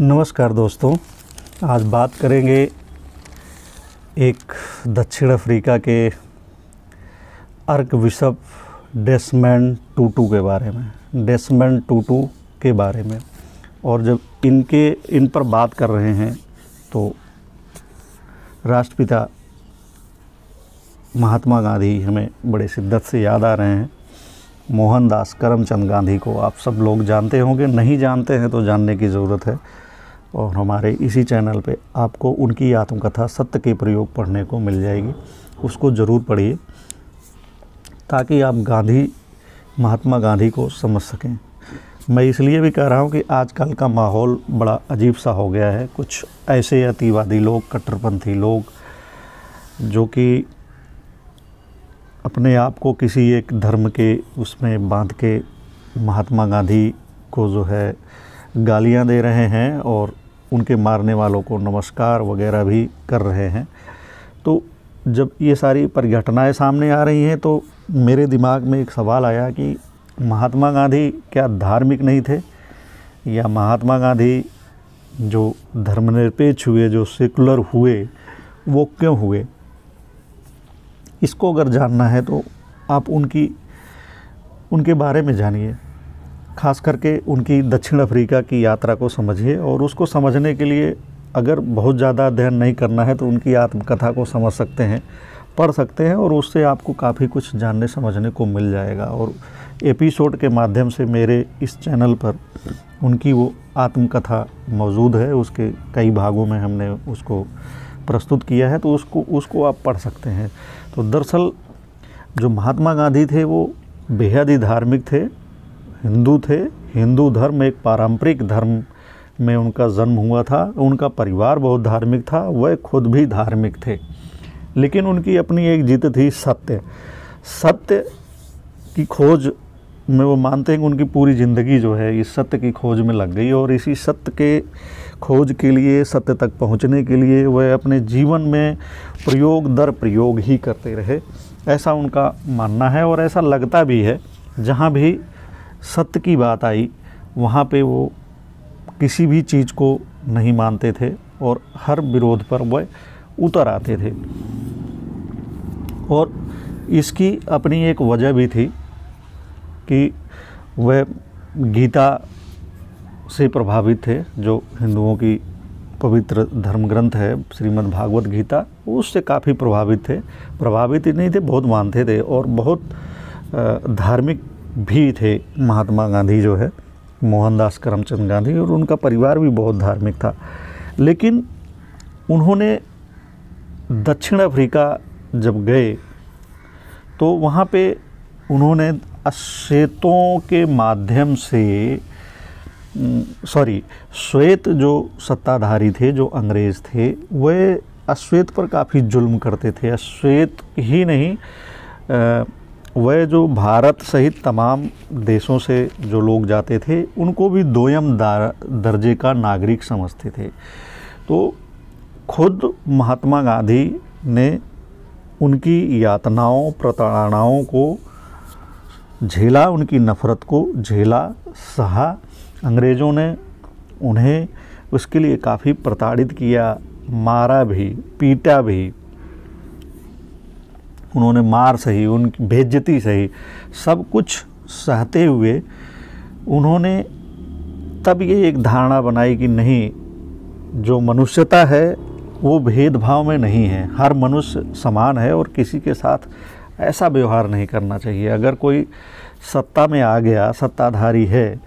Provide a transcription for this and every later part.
नमस्कार दोस्तों, आज बात करेंगे एक दक्षिण अफ्रीका के आर्कबिशप डेसमंड टूटू के बारे में। डेसमंड टूटू के बारे में। और जब इन पर बात कर रहे हैं तो राष्ट्रपिता महात्मा गांधी हमें बड़े शिद्दत से याद आ रहे हैं। मोहनदास करमचंद गांधी को आप सब लोग जानते होंगे, नहीं जानते हैं तो जानने की ज़रूरत है। और हमारे इसी चैनल पे आपको उनकी आत्मकथा सत्य के प्रयोग पढ़ने को मिल जाएगी, उसको ज़रूर पढ़िए ताकि आप महात्मा गांधी को समझ सकें। मैं इसलिए भी कह रहा हूँ कि आजकल का माहौल बड़ा अजीब सा हो गया है। कुछ ऐसे अतिवादी लोग, कट्टरपंथी लोग जो कि अपने आप को किसी एक धर्म के उसमें बांध के महात्मा गांधी को जो है गालियां दे रहे हैं और उनके मारने वालों को नमस्कार वगैरह भी कर रहे हैं। तो जब ये सारी परिघटनाएं सामने आ रही हैं तो मेरे दिमाग में एक सवाल आया कि महात्मा गांधी क्या धार्मिक नहीं थे, या महात्मा गांधी जो धर्मनिरपेक्ष हुए, जो सेकुलर हुए, वो क्यों हुए। इसको अगर जानना है तो आप उनके बारे में जानिए, खास करके उनकी दक्षिण अफ्रीका की यात्रा को समझिए। और उसको समझने के लिए अगर बहुत ज़्यादा अध्ययन नहीं करना है तो उनकी आत्मकथा को समझ सकते हैं, पढ़ सकते हैं, और उससे आपको काफ़ी कुछ जानने समझने को मिल जाएगा। और एपिसोड के माध्यम से मेरे इस चैनल पर उनकी वो आत्मकथा मौजूद है, उसके कई भागों में हमने उसको प्रस्तुत किया है, तो उसको आप पढ़ सकते हैं। तो दरअसल जो महात्मा गांधी थे वो बेहद ही धार्मिक थे, हिंदू थे। हिंदू धर्म एक पारंपरिक धर्म में उनका जन्म हुआ था। उनका परिवार बहुत धार्मिक था, वह खुद भी धार्मिक थे। लेकिन उनकी अपनी एक जिद थी, सत्य की खोज में वो मानते हैं कि उनकी पूरी ज़िंदगी जो है इस सत्य की खोज में लग गई। और इसी सत्य के खोज के लिए, सत्य तक पहुंचने के लिए वह अपने जीवन में प्रयोग दर प्रयोग ही करते रहे, ऐसा उनका मानना है। और ऐसा लगता भी है, जहाँ भी सत्य की बात आई वहाँ पे वो किसी भी चीज़ को नहीं मानते थे और हर विरोध पर वह उतर आते थे। और इसकी अपनी एक वजह भी थी कि वह गीता से प्रभावित थे, जो हिंदुओं की पवित्र धर्म ग्रंथ है श्रीमद् भागवत गीता, उससे काफ़ी प्रभावित थे। प्रभावित ही नहीं थे, बहुत मानते थे और बहुत धार्मिक भी थे महात्मा गांधी जो है, मोहनदास करमचंद गांधी। और उनका परिवार भी बहुत धार्मिक था। लेकिन उन्होंने दक्षिण अफ्रीका जब गए तो वहाँ पे उन्होंने अश्वेतों के माध्यम से श्वेत जो सत्ताधारी थे, जो अंग्रेज़ थे, वे अश्वेत पर काफ़ी जुल्म करते थे। अश्वेत ही नहीं, वह जो भारत सहित तमाम देशों से जो लोग जाते थे उनको भी दोयम दर्जे का नागरिक समझते थे। तो खुद महात्मा गांधी ने उनकी यातनाओं, प्रताड़नाओं को झेला, उनकी नफ़रत को झेला, सहा। अंग्रेज़ों ने उन्हें उसके लिए काफ़ी प्रताड़ित किया, मारा भी, पीटा भी। उन्होंने मार सही, उनकी बेइज्जती सही, सब कुछ सहते हुए उन्होंने तब ये एक धारणा बनाई कि नहीं, जो मनुष्यता है वो भेदभाव में नहीं है, हर मनुष्य समान है और किसी के साथ ऐसा व्यवहार नहीं करना चाहिए। अगर कोई सत्ता में आ गया, सत्ताधारी है,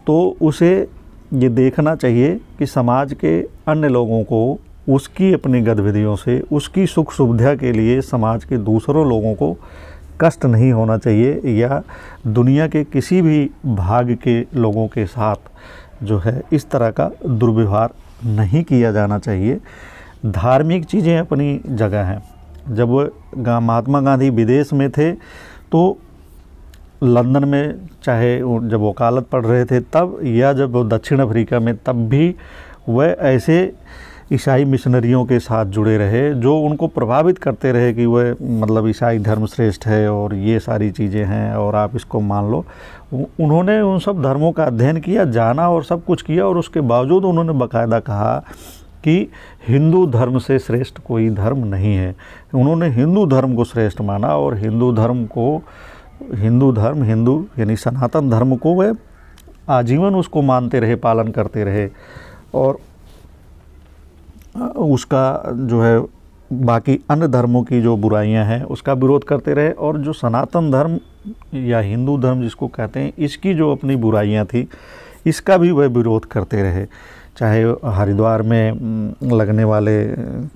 तो उसे ये देखना चाहिए कि समाज के अन्य लोगों को उसकी अपनी गतिविधियों से, उसकी सुख सुविधा के लिए समाज के दूसरों लोगों को कष्ट नहीं होना चाहिए, या दुनिया के किसी भी भाग के लोगों के साथ जो है इस तरह का दुर्व्यवहार नहीं किया जाना चाहिए। धार्मिक चीज़ें अपनी जगह हैं। जब महात्मा गांधी विदेश में थे तो लंदन में, चाहे जब वकालत पढ़ रहे थे तब, या जब वो दक्षिण अफ्रीका में, तब भी वह ऐसे ईसाई मिशनरियों के साथ जुड़े रहे, जो उनको प्रभावित करते रहे कि वह मतलब ईसाई धर्म श्रेष्ठ है और ये सारी चीज़ें हैं और आप इसको मान लो। उन्होंने उन सब धर्मों का अध्ययन किया, जाना और सब कुछ किया, और उसके बावजूद उन्होंने बाकायदा कहा कि हिंदू धर्म से श्रेष्ठ कोई धर्म नहीं है। उन्होंने हिंदू धर्म को श्रेष्ठ माना और हिंदू धर्म यानी सनातन धर्म को वे आजीवन उसको मानते रहे, पालन करते रहे, और उसका जो है बाकी अन्य धर्मों की जो बुराइयां हैं उसका विरोध करते रहे। और जो सनातन धर्म या हिंदू धर्म जिसको कहते हैं, इसकी जो अपनी बुराइयां थी इसका भी वह विरोध करते रहे। चाहे हरिद्वार में लगने वाले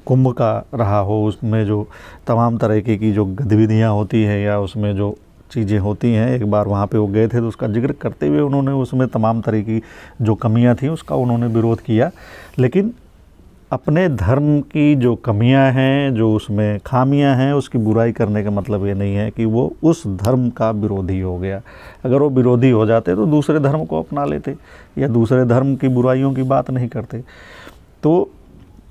कुंभ का रहा हो, उसमें जो तमाम तरीके की जो गतिविधियां होती हैं या उसमें जो चीज़ें होती हैं, एक बार वहाँ पे वो गए थे तो उसका जिक्र करते हुए उन्होंने उसमें तमाम तरह की जो कमियां थी उसका उन्होंने विरोध किया। लेकिन अपने धर्म की जो कमियां हैं, जो उसमें खामियां हैं, उसकी बुराई करने का मतलब ये नहीं है कि वो उस धर्म का विरोधी हो गया। अगर वो विरोधी हो जाते तो दूसरे धर्म को अपना लेते या दूसरे धर्म की बुराइयों की बात नहीं करते। तो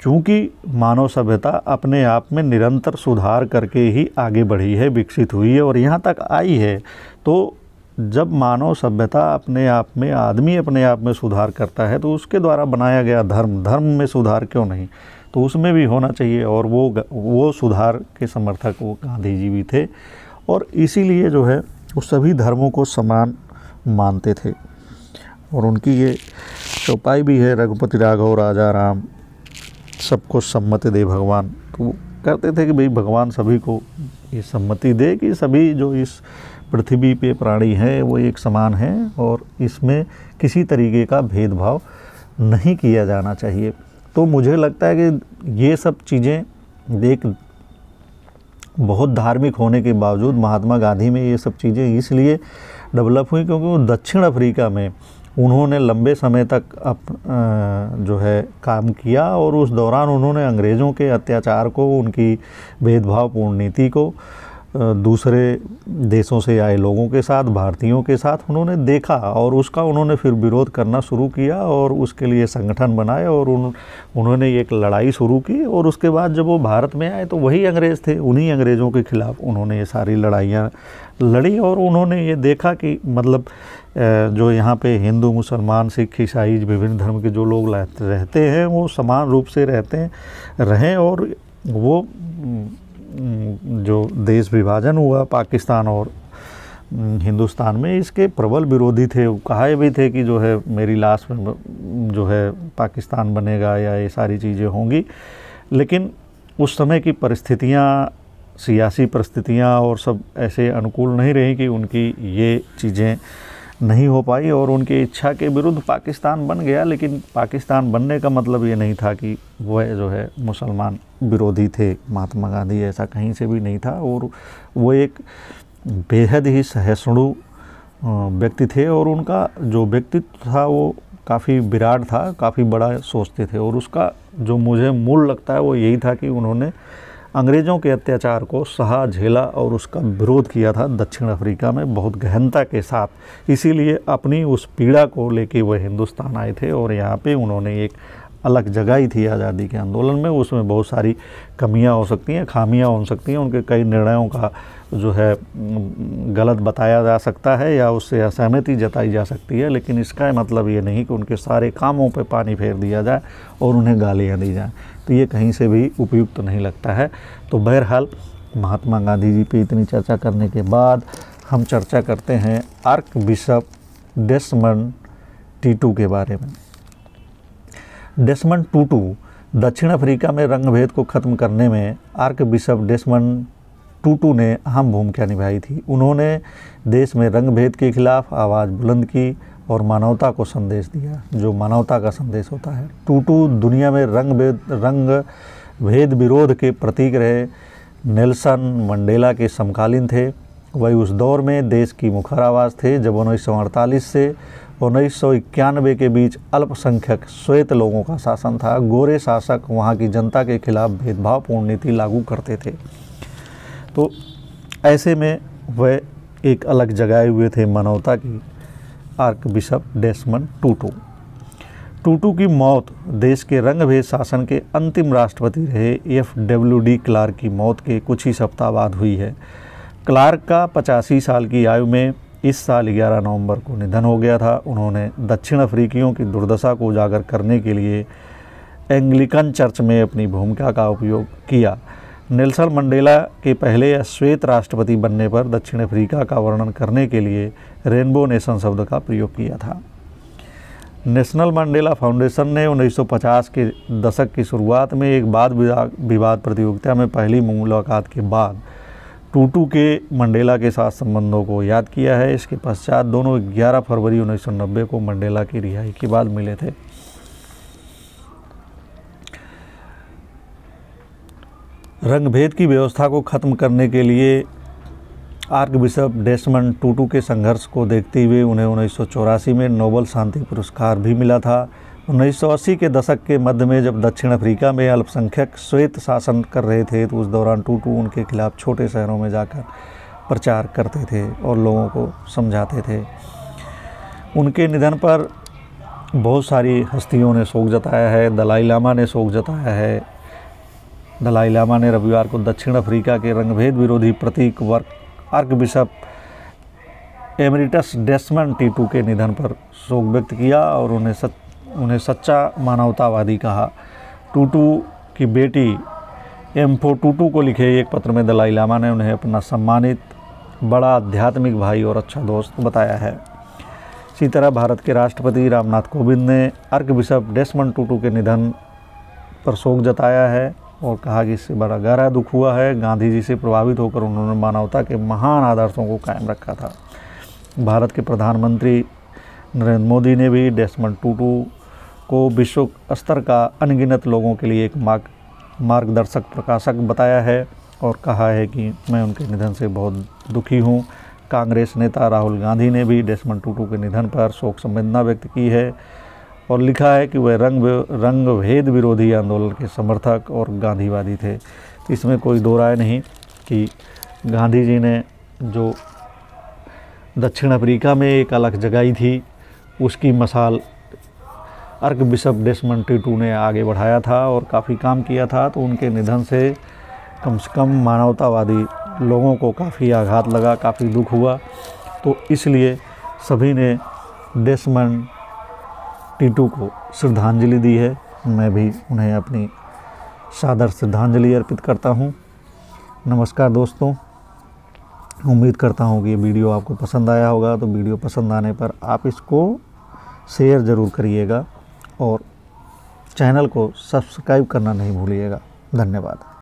चूँकि मानव सभ्यता अपने आप में निरंतर सुधार करके ही आगे बढ़ी है, विकसित हुई है और यहाँ तक आई है, तो जब मानव सभ्यता अपने आप में, आदमी अपने आप में सुधार करता है तो उसके द्वारा बनाया गया धर्म में सुधार क्यों नहीं, तो उसमें भी होना चाहिए। और वो सुधार के समर्थक वो गांधी जी भी थे, और इसीलिए जो है वो सभी धर्मों को समान मानते थे। और उनकी ये चौपाई भी है, रघुपति राघव राजा राम सबको सम्मति दे भगवान। तो कहते थे कि भाई भगवान सभी को ये सम्मति दे कि सभी जो इस पृथ्वी पे प्राणी हैं वो एक समान हैं और इसमें किसी तरीके का भेदभाव नहीं किया जाना चाहिए। तो मुझे लगता है कि ये सब चीज़ें एक बहुत धार्मिक होने के बावजूद महात्मा गांधी में ये सब चीज़ें इसलिए डेवलप हुई क्योंकि वो दक्षिण अफ्रीका में उन्होंने लंबे समय तक जो है काम किया, और उस दौरान उन्होंने अंग्रेज़ों के अत्याचार को, उनकी भेदभावपूर्ण नीति को दूसरे देशों से आए लोगों के साथ, भारतीयों के साथ उन्होंने देखा, और उसका उन्होंने फिर विरोध करना शुरू किया और उसके लिए संगठन बनाए और उन्होंने एक लड़ाई शुरू की। और उसके बाद जब वो भारत में आए तो वही अंग्रेज़ थे, उन्हीं अंग्रेज़ों के ख़िलाफ़ उन्होंने ये सारी लड़ाइयाँ लड़ी। और उन्होंने ये देखा कि मतलब जो यहाँ पे हिंदू, मुसलमान, सिख, ईसाई, विभिन्न धर्म के जो लोग रहते हैं वो समान रूप से रहें। और वो जो देश विभाजन हुआ पाकिस्तान और हिंदुस्तान में, इसके प्रबल विरोधी थे। कहा भी थे कि जो है मेरी लाश में जो है पाकिस्तान बनेगा या ये सारी चीज़ें होंगी। लेकिन उस समय की परिस्थितियाँ, सियासी परिस्थितियाँ और सब ऐसे अनुकूल नहीं रही कि उनकी ये चीज़ें नहीं हो पाई और उनकी इच्छा के विरुद्ध पाकिस्तान बन गया। लेकिन पाकिस्तान बनने का मतलब ये नहीं था कि वह जो है मुसलमान विरोधी थे। महात्मा गांधी ऐसा कहीं से भी नहीं था, और वो एक बेहद ही सहिष्णु व्यक्ति थे, और उनका जो व्यक्तित्व था वो काफ़ी विराट था, काफ़ी बड़ा सोचते थे। और उसका जो मुझे मूल लगता है वो यही था कि उन्होंने अंग्रेज़ों के अत्याचार को सहा, झेला और उसका विरोध किया था दक्षिण अफ्रीका में बहुत गहनता के साथ। इसीलिए अपनी उस पीड़ा को लेके वह हिंदुस्तान आए थे, और यहाँ पे उन्होंने एक अलग जगाई थी आज़ादी के आंदोलन में। उसमें बहुत सारी कमियां हो सकती हैं, खामियां हो सकती हैं, उनके कई निर्णयों का जो है गलत बताया जा सकता है या उससे असहमति जताई जा सकती है, लेकिन इसका मतलब ये नहीं कि उनके सारे कामों पे पानी फेर दिया जाए और उन्हें गालियाँ दी जाएँ। तो ये कहीं से भी उपयुक्त नहीं लगता है। तो बहरहाल महात्मा गांधी जी पे इतनी चर्चा करने के बाद हम चर्चा करते हैं आर्क बिशप डेसमंड टूटू के बारे में। डेसमंड टूटू दक्षिण अफ्रीका में रंगभेद को ख़त्म करने में आर्क बिशप डेसमंड टूटू ने अहम भूमिका निभाई थी। उन्होंने देश में रंगभेद के खिलाफ आवाज़ बुलंद की और मानवता को संदेश दिया, जो मानवता का संदेश होता है। टूटू दुनिया में रंग भेद विरोध के प्रतीक रहे। नेल्सन मंडेला के समकालीन थे। वही उस दौर में देश की मुखर आवाज़ थे जब 1948 से 1991 के बीच अल्पसंख्यक श्वेत लोगों का शासन था। गोरे शासक वहाँ की जनता के खिलाफ भेदभावपूर्ण नीति लागू करते थे। तो ऐसे में वह एक अलग जगाए हुए थे मानवता की, आर्क बिशप डेसमंड टूटू। टूटू की मौत देश के रंगभेद शासन के अंतिम राष्ट्रपति रहे FWD क्लार्क की मौत के कुछ ही सप्ताह बाद हुई है। क्लार्क का 85 साल की आयु में इस साल 11 नवंबर को निधन हो गया था। उन्होंने दक्षिण अफ्रीकियों की दुर्दशा को उजागर करने के लिए एंग्लिकन चर्च में अपनी भूमिका का उपयोग किया। नेल्सन मंडेला के पहले श्वेत राष्ट्रपति बनने पर दक्षिण अफ्रीका का वर्णन करने के लिए रेनबो नेशन शब्द का प्रयोग किया था। नेशनल मंडेला फाउंडेशन ने 1950 के दशक की शुरुआत में एक वाद विवाद प्रतियोगिता में पहली मुलाकात के बाद टूटू के मंडेला के साथ संबंधों को याद किया है। इसके पश्चात दोनों 11 फरवरी 1990 को मंडेला की रिहाई के बाद मिले थे। रंगभेद की व्यवस्था को ख़त्म करने के लिए आर्क बिशप डेसमंड टूटू के संघर्ष को देखते हुए उन्हें 1984 में नोबेल शांति पुरस्कार भी मिला था। 1980 के दशक के मध्य में जब दक्षिण अफ्रीका में अल्पसंख्यक श्वेत शासन कर रहे थे तो उस दौरान टूटू उनके खिलाफ छोटे शहरों में जाकर प्रचार करते थे और लोगों को समझाते थे। उनके निधन पर बहुत सारी हस्तियों ने शोक जताया है। दलाई लामा ने शोक जताया है। दलाई लामा ने रविवार को दक्षिण अफ्रीका के रंगभेद विरोधी प्रतीक आर्क बिशप एमरिटस डेसमंड टूटू के निधन पर शोक व्यक्त किया और उन्हें सच्चा मानवतावादी कहा। टूटू की बेटी एम्फो टूटू को लिखे एक पत्र में दलाई लामा ने उन्हें अपना सम्मानित बड़ा आध्यात्मिक भाई और अच्छा दोस्त बताया है। इसी तरह भारत के राष्ट्रपति रामनाथ कोविंद ने आर्क बिशप डेसमंड टूटू के निधन पर शोक जताया है और कहा कि इससे बड़ा गहरा दुख हुआ है। गांधी जी से प्रभावित होकर उन्होंने मानवता के महान आदर्शों को कायम रखा था। भारत के प्रधानमंत्री नरेंद्र मोदी ने भी डेसमंड टूटू को विश्व स्तर का अनगिनत लोगों के लिए एक मार्गदर्शक प्रकाशक बताया है और कहा है कि मैं उनके निधन से बहुत दुखी हूँ। कांग्रेस नेता राहुल गांधी ने भी डेसमंड टूटू के निधन पर शोक संवेदना व्यक्त की है और लिखा है कि वह रंगभेद विरोधी आंदोलन के समर्थक और गांधीवादी थे। इसमें कोई दो राय नहीं कि गांधी जी ने जो दक्षिण अफ्रीका में एक अलग जगाई थी उसकी मिसाल आर्क बिशप डेसमंड टूटू ने आगे बढ़ाया था और काफ़ी काम किया था। तो उनके निधन से कम मानवतावादी लोगों को काफ़ी आघात लगा, काफ़ी दुख हुआ। तो इसलिए सभी ने डेसमंड टूटू को श्रद्धांजलि दी है। मैं भी उन्हें अपनी सादर श्रद्धांजलि अर्पित करता हूँ। नमस्कार दोस्तों, उम्मीद करता हूँ कि ये वीडियो आपको पसंद आया होगा। तो वीडियो पसंद आने पर आप इसको शेयर ज़रूर करिएगा और चैनल को सब्सक्राइब करना नहीं भूलिएगा। धन्यवाद।